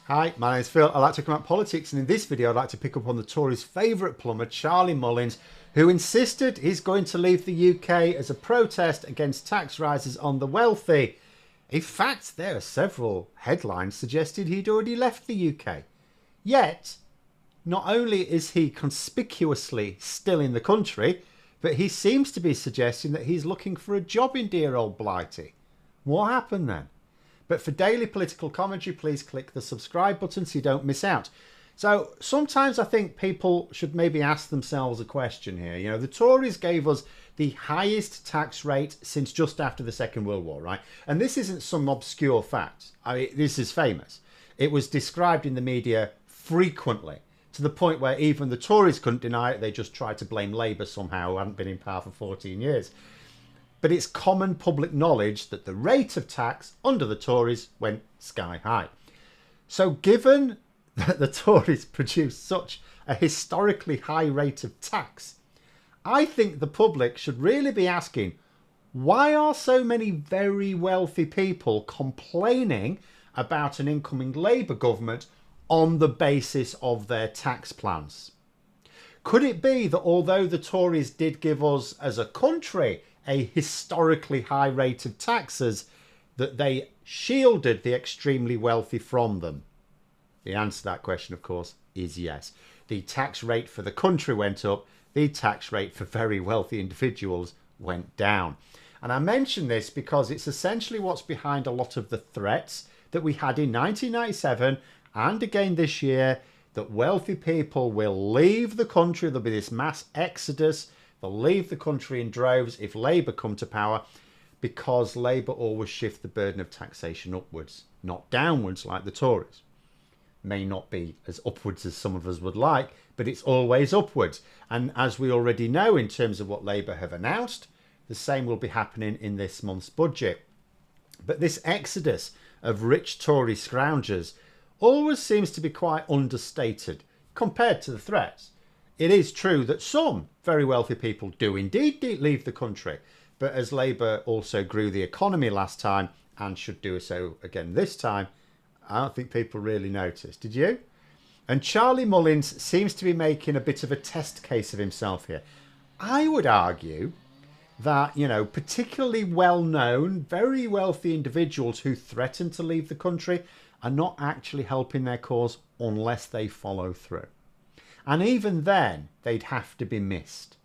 Hi, my name's Phil. I like to talk about politics, and in this video I'd like to pick up on the Tories' favourite plumber, Charlie Mullins, who insisted he's going to leave the UK as a protest against tax rises on the wealthy. In fact, there are several headlines suggesting he'd already left the UK. Yet, not only is he conspicuously still in the country, but he seems to be suggesting that he's looking for a job in dear old Blighty. What happened then? But for daily political commentary, please click the subscribe button so you don't miss out. So sometimes I think people should maybe ask themselves a question here. You know, the Tories gave us the highest tax rate since just after the Second World War, right? And this isn't some obscure fact. I mean, this is famous. It was described in the media frequently, to the point where even the Tories couldn't deny it. They just tried to blame Labour somehow, who hadn't been in power for 14 years. But it's common public knowledge that the rate of tax under the Tories went sky high. So given that the Tories produced such a historically high rate of tax, I think the public should really be asking, why are so many very wealthy people complaining about an incoming Labour government on the basis of their tax plans? Could it be that although the Tories did give us as a country a historically high rate of taxes, that they shielded the extremely wealthy from them? The answer to that question, of course, is yes. The tax rate for the country went up. The tax rate for very wealthy individuals went down. And I mention this because it's essentially what's behind a lot of the threats that we had in 1997 and again this year, that wealthy people will leave the country. There'll be this mass exodus. They'll leave the country in droves if Labour come to power, because Labour always shift the burden of taxation upwards, not downwards like the Tories. May not be as upwards as some of us would like, but it's always upwards. And as we already know in terms of what Labour have announced, the same will be happening in this month's budget. But this exodus of rich Tory scroungers always seems to be quite understated compared to the threats. It is true that some very wealthy people do indeed leave the country, but as Labour also grew the economy last time and should do so again this time, I don't think people really noticed. Did you? And Charlie Mullins seems to be making a bit of a test case of himself here. I would argue that, you know, particularly well-known, very wealthy individuals who threaten to leave the country are not actually helping their cause unless they follow through. And even then, they'd have to be missed.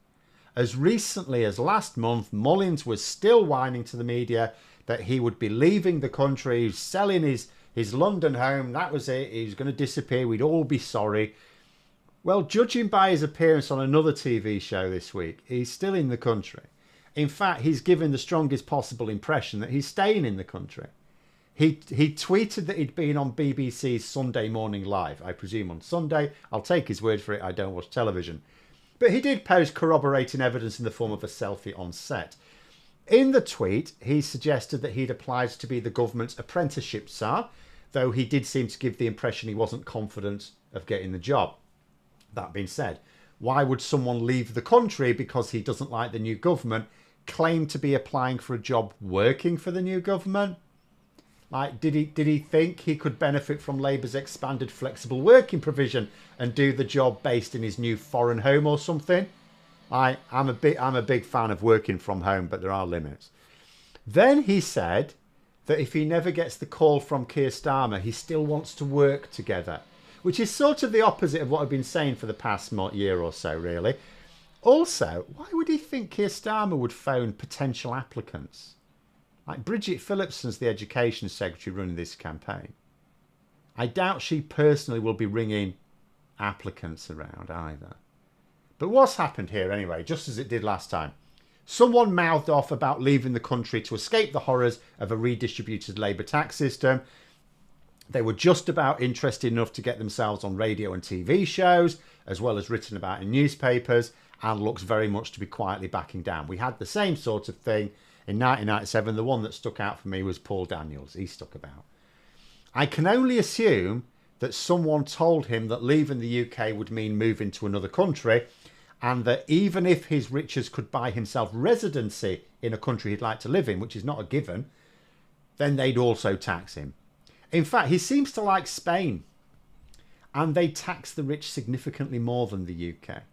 As recently as last month, Mullins was still whining to the media that he would be leaving the country, selling his London home. That was it. He was going to disappear. We'd all be sorry. Well, judging by his appearance on another TV show this week, he's still in the country. In fact, he's given the strongest possible impression that he's staying in the country. He tweeted that he'd been on BBC's Sunday Morning Live, I presume on Sunday. I'll take his word for it. I don't watch television. But he did post corroborating evidence in the form of a selfie on set. In the tweet, he suggested that he'd applied to be the government's apprenticeship czar, though he did seem to give the impression he wasn't confident of getting the job. That being said, why would someone leave the country because he doesn't like the new government, claim to be applying for a job working for the new government? Like, did he think he could benefit from Labour's expanded flexible working provision and do the job based in his new foreign home or something? I'm a big fan of working from home, but there are limits. Then he said that if he never gets the call from Keir Starmer, he still wants to work together, which is sort of the opposite of what I've been saying for the past year or so, really. Also, why would he think Keir Starmer would phone potential applicants? Like, Bridget Phillipson's the Education Secretary running this campaign. I doubt she personally will be ringing applicants around either. But what's happened here anyway, just as it did last time? Someone mouthed off about leaving the country to escape the horrors of a redistributed Labour tax system. They were just about interested enough to get themselves on radio and TV shows, as well as written about in newspapers, and looks very much to be quietly backing down. We had the same sort of thing in 1997. The one that stuck out for me was Paul Daniels. He stuck about. I can only assume that someone told him that leaving the UK would mean moving to another country, and that even if his riches could buy himself residency in a country he'd like to live in, which is not a given, then they'd also tax him. In fact, he seems to like Spain. and they tax the rich significantly more than the UK.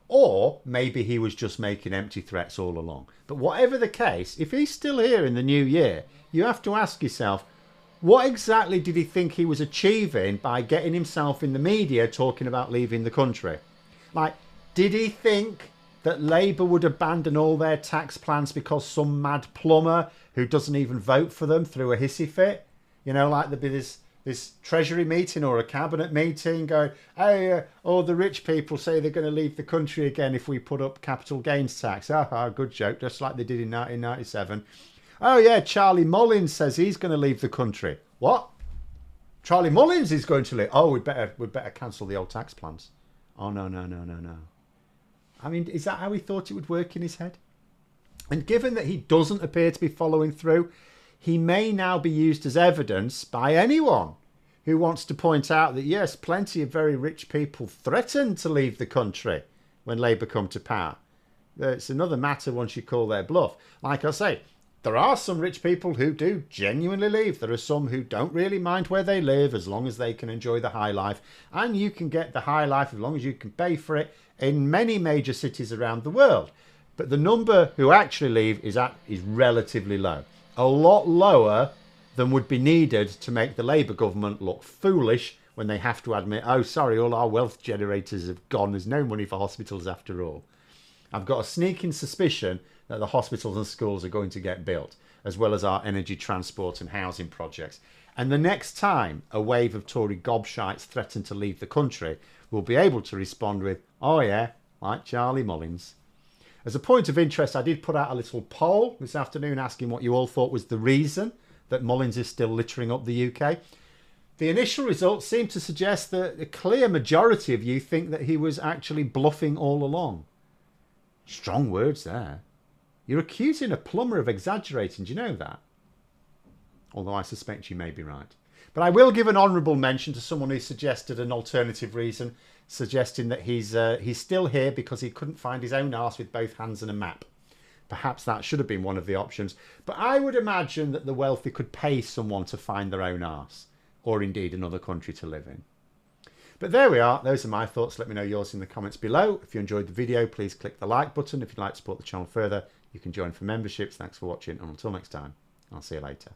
Or maybe he was just making empty threats all along. But whatever the case, if he's still here in the new year, you have to ask yourself, what exactly did he think he was achieving by getting himself in the media talking about leaving the country? Like, did he think that Labour would abandon all their tax plans because some mad plumber who doesn't even vote for them threw a hissy fit? You know, like there'd be this Treasury meeting or a cabinet meeting going, hey, all the rich people say they're going to leave the country again if we put up capital gains tax. Good joke, just like they did in 1997. Oh yeah, Charlie Mullins says he's going to leave the country. What? Charlie Mullins is going to leave? Oh, we'd better cancel the old tax plans. Oh, no. I mean, is that how he thought it would work in his head? And given that he doesn't appear to be following through, he may now be used as evidence by anyone who wants to point out that, yes, plenty of very rich people threatened to leave the country when Labour come to power. It's another matter once you call their bluff. Like I say, there are some rich people who do genuinely leave. There are some who don't really mind where they live as long as they can enjoy the high life. And you can get the high life as long as you can pay for it in many major cities around the world. But the number who actually leave is relatively low. A lot lower than would be needed to make the Labour government look foolish when they have to admit, oh, sorry, all our wealth generators have gone. There's no money for hospitals after all. I've got a sneaking suspicion that the hospitals and schools are going to get built, as well as our energy, transport and housing projects. And the next time a wave of Tory gobshites threaten to leave the country, we'll be able to respond with, oh yeah, like Charlie Mullins. As a point of interest, I did put out a little poll this afternoon asking what you all thought was the reason that Mullins is still littering up the UK. The initial results seem to suggest that a clear majority of you think that he was actually bluffing all along. Strong words there. You're accusing a plumber of exaggerating, do you know that? Although I suspect you may be right. But I will give an honourable mention to someone who suggested an alternative reason, suggesting that he's still here because he couldn't find his own arse with both hands and a map. Perhaps that should have been one of the options. But I would imagine that the wealthy could pay someone to find their own arse, or indeed another country to live in. But there we are. Those are my thoughts. Let me know yours in the comments below. If you enjoyed the video, please click the like button. If you'd like to support the channel further, you can join for memberships. Thanks for watching, and until next time, I'll see you later.